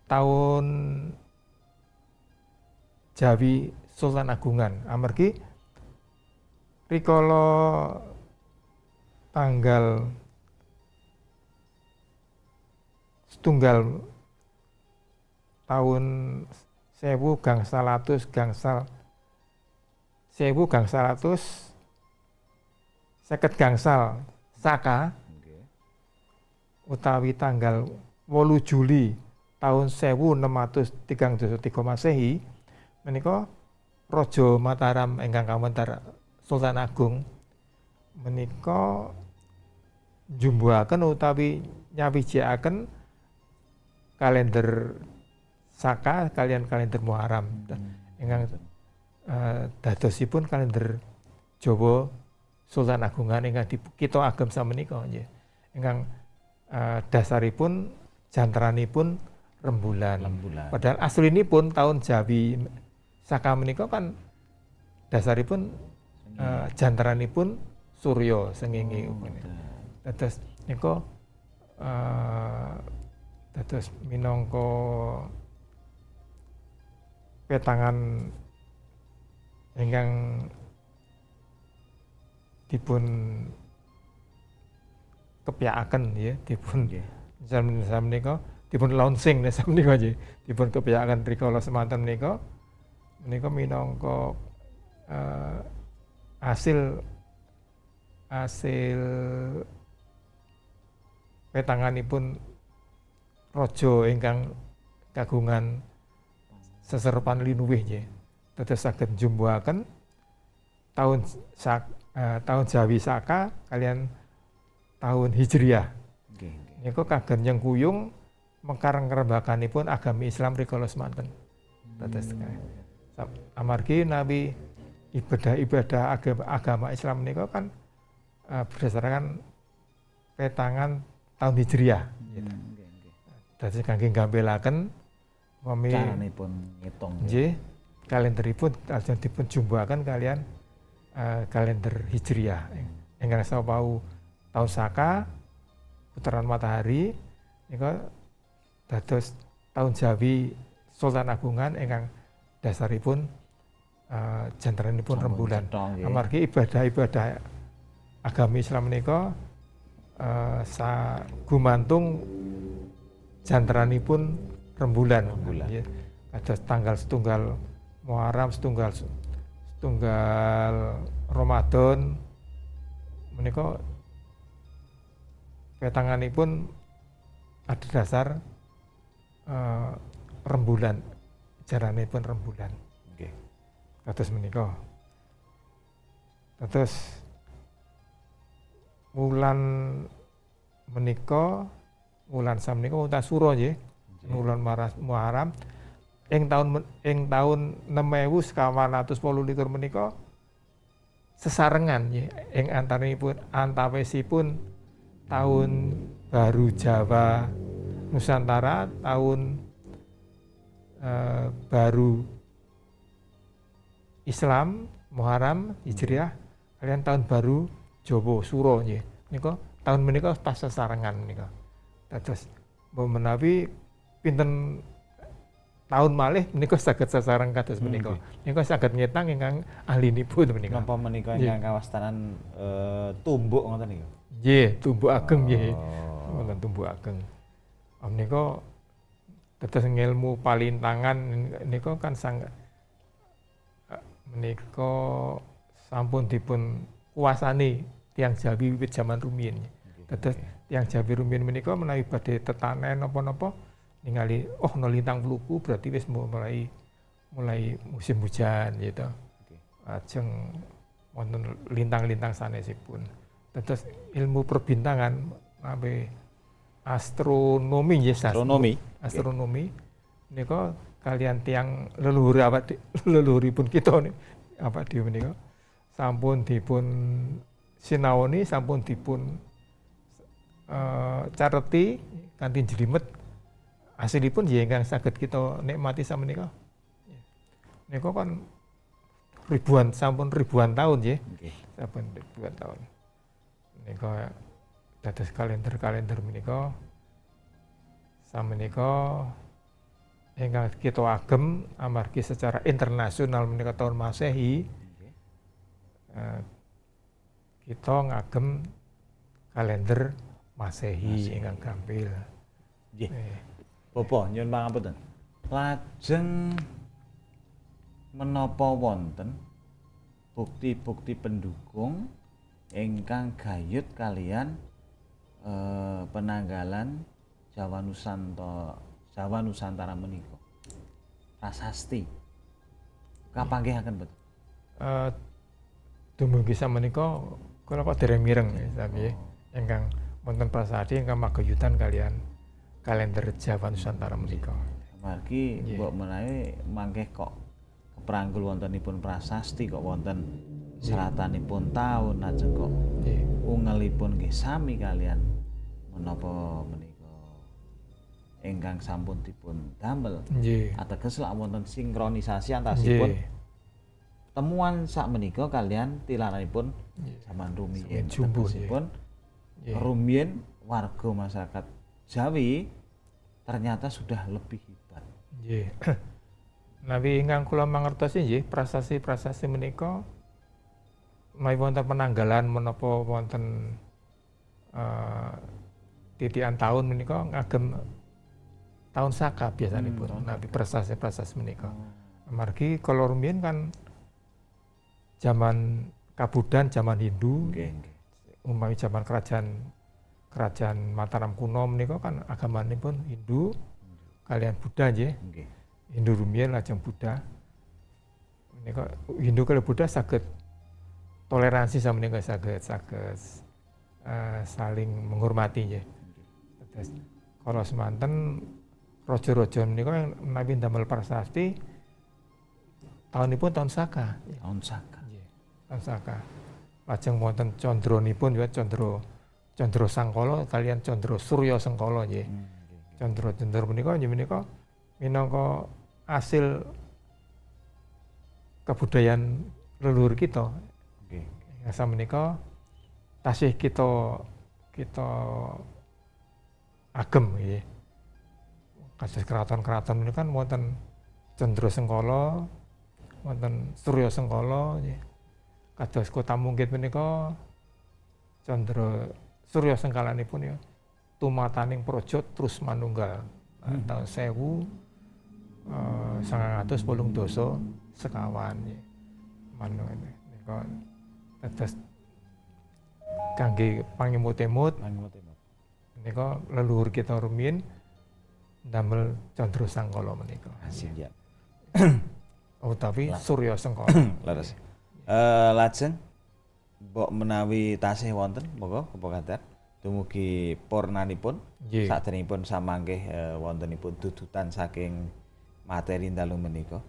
taun Jawi Sultan Agungan. Amargi rikala tanggal setunggal tahun 1000 gangsal atus gangsal 1000 gangsal atus 50 gangsal Saka utawi tanggal 8 Juli tahun 1633 Masehi menika Raja Mataram ingkang kawentar Sultan Agung menika njumbuhaken utawi nyawijikaken kalender Saka kalian kalender Muharram ingkang dadosipun kalender Jawa Sultan Agungan ingkang kita agem samenika nggih. Ingkang dasaripun jantaranipun rembulan. Padahal aslinipun tahun Jawi Saka menika kan dasaripun jantaranipun Surya sengenge. Dados nika dados minangka petangan ingkang dipun kepiyakaken ya, dipun menika dipun launching samenika nggih, dipun kepiyakaken rikala semanten menika minangka hasil petanganipun raja ingkang kagungan seserepan linuwih nggih. Dados saged njumbuhaken tahun Jawi Saka kalian tahun Hijriah. Niku kagem nyengkuyung mengkareng-karembakanipun agami Islam rikala semanten. Dados amargi nabi ibadah agama Islam menika kan berdasarkan petangan tahun Hijriah. Dados kangge gambelaken caranipun ngitung. Nggih, kalenderipun lajeng dipun jumbuhaken kalian kalender Hijriah. Ingkang sawau tahun Saka putaran matahari nika dados tahun Jawi Sultan Agungan ingkang dasaripun jantaranipun rembulan. Amargi ibadah-ibadah agami Islam menika gumantung jantaranipun rembulan. Kados tanggal setunggal Muharram, setunggal Ramadan menika petanganipun ada dasar rembulan, jaranipun rembulan. Nggih. Kados menika. Kados wulan menika wulan samenika wulan Sura nggih. Wulan Muharram ing taun 6928 menika sesarengan nggih ing antawisipun tahun baru Jawa Nusantara, tahun baru Islam Muharram Hijriah kalian tahun baru Jawa Sura nggih. Nika tahun menika pas sesarengan menika. Dados menawi pinten tahun malih menika saged sasarang kados menika. Menika saged nyetang ingkang ahlinipun menika. Napa menika ingkang kawastanan tumbuk ngoten niku? Nggih, tumbuk ageng nggih. Wonten tumbuk ageng. Menika dados ngilmu palintangan niku kan menika sampun dipun kuasani tiyang Jawi wiwit jaman rumiyin. Dados tiyang Jawi rumiyin menika menawi badhe tetanen napa-napa ningali no lintang pluku berarti wis mulai musim hujan gitu. Ajeng wonten lintang-lintang sanesipun. Dados ilmu perbintangan nabe astronomi nggih astronomi menika kalian tiang leluhuripun kita awak dhewe menika sampun dipun sinaoni, sampun dipun careti kanthi jlimet hasilipun ya ingkang saged kita nikmati samenika. Nika kan sampun ribuan tahun nggih. Sampun ribuan tahun. Nika dados kalender menika samenika ingkang kita agem amargi secara internasional menika tahun Masehi. Kita ngagem kalender Masehi ingkang gampil. Nggih. Bapak nyuwun pangapunten. Lajeng menapa wonten bukti-bukti pendukung ingkang gayut kalian penanggalan Jawa Nusantara menika? Prasasti. Kapanggihaken betul. Dumugi samenika kula kok dereng mireng sami ingkang wonten prasasti ingkang magayutan kalian kalender Jawa Nusantara menika. Margi mbok menawi mangke kok kepranggul wontenipun prasasti kok wonten seratanipun taun ajeng kok ungelipun nggih sami kalian menapa menika ingkang sampun dipun damel. Ateges lak wonten sinkronisasi antasipun temuan sak menika kalian tilananipun zaman rumiyin. Ategesipun rumiyin warga masyarakat Jawi ternyata sudah lebih hebat. Nggih. Nawi ingkang kula mangertosi nggih prasasti-prasasti menika menawi wonten penanggalan menapa wonten titian tahun menika ngagem tahun Saka biasanipun nabi prasasti-prasasti menika. Amargi kala rumiyin kan zaman Kabudan, zaman Hindu, umpami zaman kerajaan Mataram kuno menika kan agamanipun Hindu kalian Buddha nggih. Hindu rumiyin lajeng Buddha. Menika Hindu kaliyan Buddha saged toleransi samenika saged saling menghormati nggih. Terus kala semanten raja-raja menika menawi damel prasasti tahunipun tahun Saka. Tahun Saka. Nggih. Tahun Saka. Lajeng wonten candranipun ya Candra Sangkala kalian Candra Surya Sengkala nggih. Candra menika minangka hasil kebudayaan leluhur kita. Nggih. Samenika tasih kita agem nggih. Kados keraton-keraton menika kan wonten Candra Sengkala, wonten Surya Sengkala nggih. Kados Kota Mungkit menika Candra Surya Sengkalanipun ya tumataning praja terus manunggal tahun 1980 sekawan ya. Manunggal nika dados kangge pangimut-imut menika leluhur kita rumiyin damel Candra Sangkala menika. Siap. Tapi Surya Sengkala. Leres. Lajeng mbok menawi tasih wonten monggo Bapak Kadar dumugi purnanipun saderengipun samanggih wontenipun dudutan saking materi dalu menika.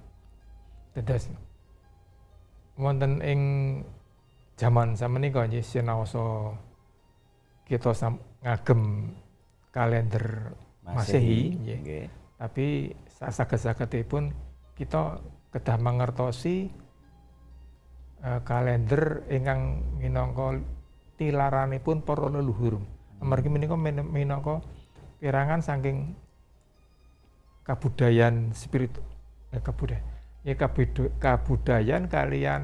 Dados wonten ing jaman samenika nggih sinaosa kita ngagem kalender Masehi nggih. Tapi saged-sagedipun kita kedah mangertosi kalender ingkang minangka tilaranipun para leluhur. Amargi menika minangka pirangan saking kabudayan kabudayan kalian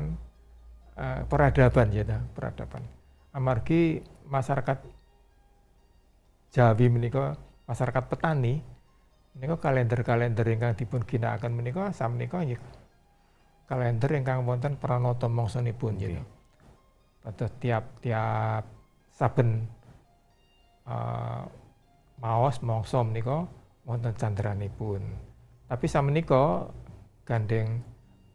peradaban ya peradaban. Amargi masyarakat Jawi menika masyarakat petani menika kalender ingkang dipun ginakaken menika samenika nggih kalender ingkang wonten pranata mangsanipun gitu. Pada tiap saben maos mangsa menika wonten candranipun. Tapi samenika gandeng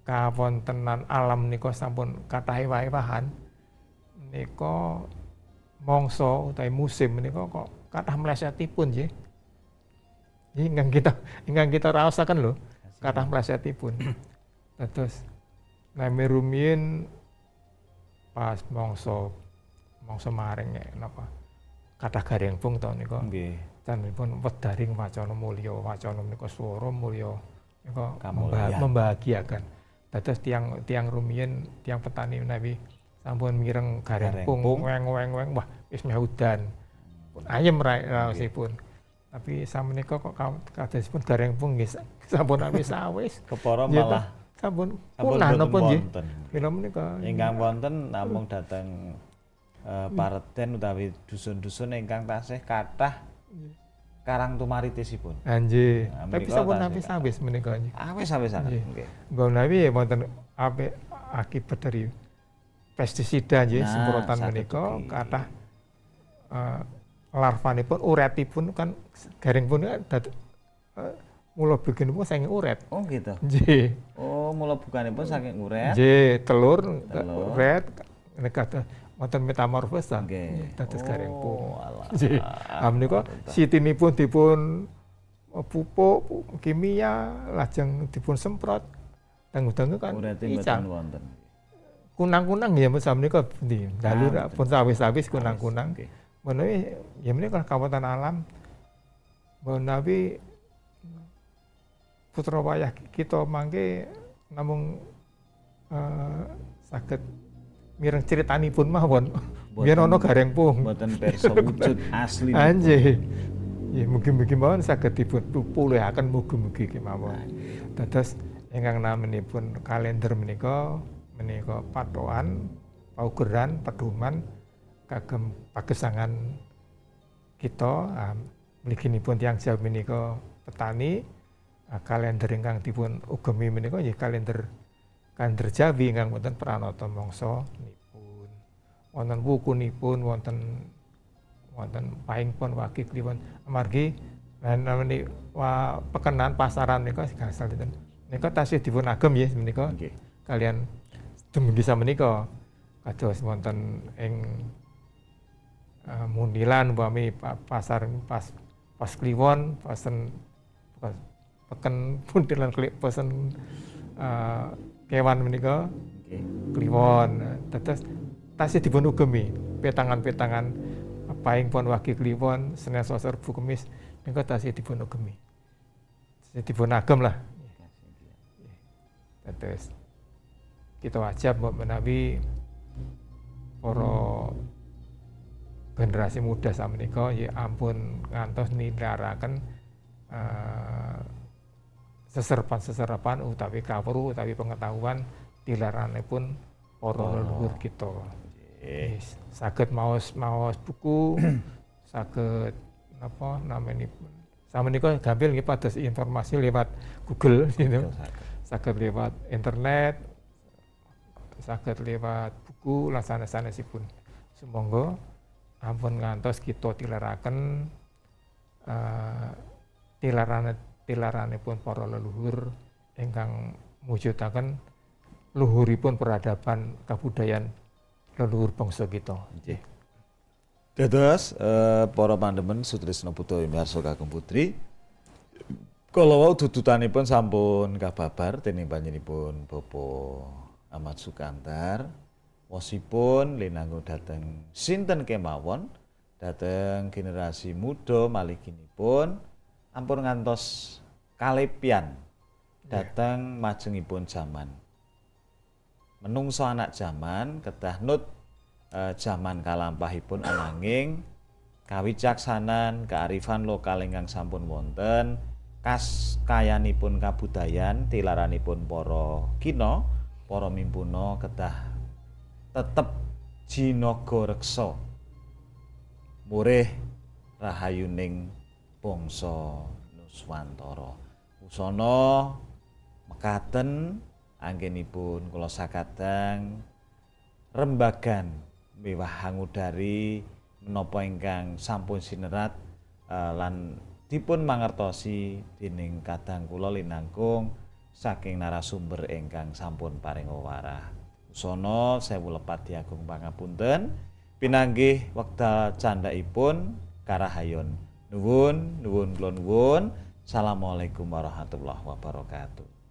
kawontenan alam menika sampun kathah ewah-ewahan menika mangsa utawi musim menika kok kathah mlesetipun nggih. Ingkang kita raosaken lho kathah mlesetipun. Terus nami rumiyin pas mangsa maring napa kathah garengpung to nika. Nggih. Danipun wedaring wacana mulya, wacana menika swara mulya nika Kamulyan. membahagiakan. Dados tiang rumiyin, tiang petani menawi sampun mireng garengpung weng-weng wah wis meh udan. Pun ayem raosipun. Tapi samenika kok kadosipun garengpung nggih sampun awis. Kepara malah sampun punah napa nggih? wonten. Mila menika Ingkang wonten namung dhateng pareten utawi dusun-dusun ingkang tasih kathah karang tumaritisipun. Nggih. Nah, Tapi menika sampun tasih awis menika nggih. Awis-awisan. Nggih. Nggo menawi wonten akibat dari pestisida nggih semprotan saged menika ugi. kathah larvanipun uretipun kan garengipun mula bikinipun saking uret. Oh gitu. Nggih. Oh, mula bukanipun saking uret. Nggih, telur uret nek wonten metamorfosa. Nggih. Dados garengipun. alah. Nggih. Menika sitinipun dipun pupuk kimia lajeng dipun semprot. Dangu-dangu kan Urete icah. mboten wonten. Kunang-kunang ya samenika pundi. Dalu pun sawis-sawis kunang-kunang. Nggih. Menawi ya menika kawonten alam. Menawi putra wayah kita mangke namung saged mireng critanipun mawon. Biyen ana garengpung. Mboten pirsa wujud asli. Anjih. Ya mugi-mugi mawon saged dipun pulihaken mugi-mugi kemawon. Dados ingkang namanipun kalender menika patokan, paugeran, pedoman kagem pagesangan kita mliginipun tiyang Jawi menika petani. Kalender ingkang dipun ugemi menika nggih kalender Jawi ingkang wonten pranata mangsa nipun. Wonten wukunipun, wonten pahingipun wagi kliwon amargi namani pekenan pasaran menika gangsal dinten. Menika tasih dipun agem nggih menika kalian dumugi samenika kados wonten ing Mundilan umpami pasar pas kliwon peken pundilan pesen kewan menika kliwon. Dados tasih dipun ugemi petangan-petangan paing pon wagi kliwon Senin Selasa Rebo Kamis menika tasih dipun ugemi. Tasih dipun agem lah. Dados kita wajib menawi para generasi muda samenika ya ampun ngantos nilaraken seserpan utawi kawruh utawi pengetahuan tilaranipun para leluhur kita. Saged maos buku, saged napa namanipun. Samenika gampil nggih pados informasi lewat Google gitu. Saged lewat internet, saged lewat buku lan sanes-sanesipun. Sumangga ampun ngantos kita tilaraken tilaranipun para leluhur ingkang mujudaken luhuripun peradaban kabudayan leluhur bangsa kita. Nggih. Dados para pandemen Sutrisno Putra Miharso Kakung Putri, kala wau dudutanipun sampun kababar dening panjenenganipun Bapak Ahmad Sukantar. Wosipun linanggo dhateng sinten kemawon, dhateng generasi muda maliginipun ampun ngantos kalepian dhateng majengipun jaman. Menungso anak jaman kedah nut jaman kalampahipun ananging kawicaksanan kearifan lokal ingkang sampun wonten kayanipun kabudayan tilaranipun para kina para mimpuna kedah tetep jinaga reksa murih rahayuning bangsa Nuswantara. Usana mekaten anggenipun kula sakadang rembagan miwah hangudari menapa ingkang sampun sinerat lan dipun mangertosi dening kadang kula linangkung saking narasumber ingkang sampun paring wewarah. Usana sewu lepati agung pangapunten pinanggih wekdal candhaipun karahayon. Nuwun kula nuwun. Assalamualaikum warahmatullahi wabarakatuh.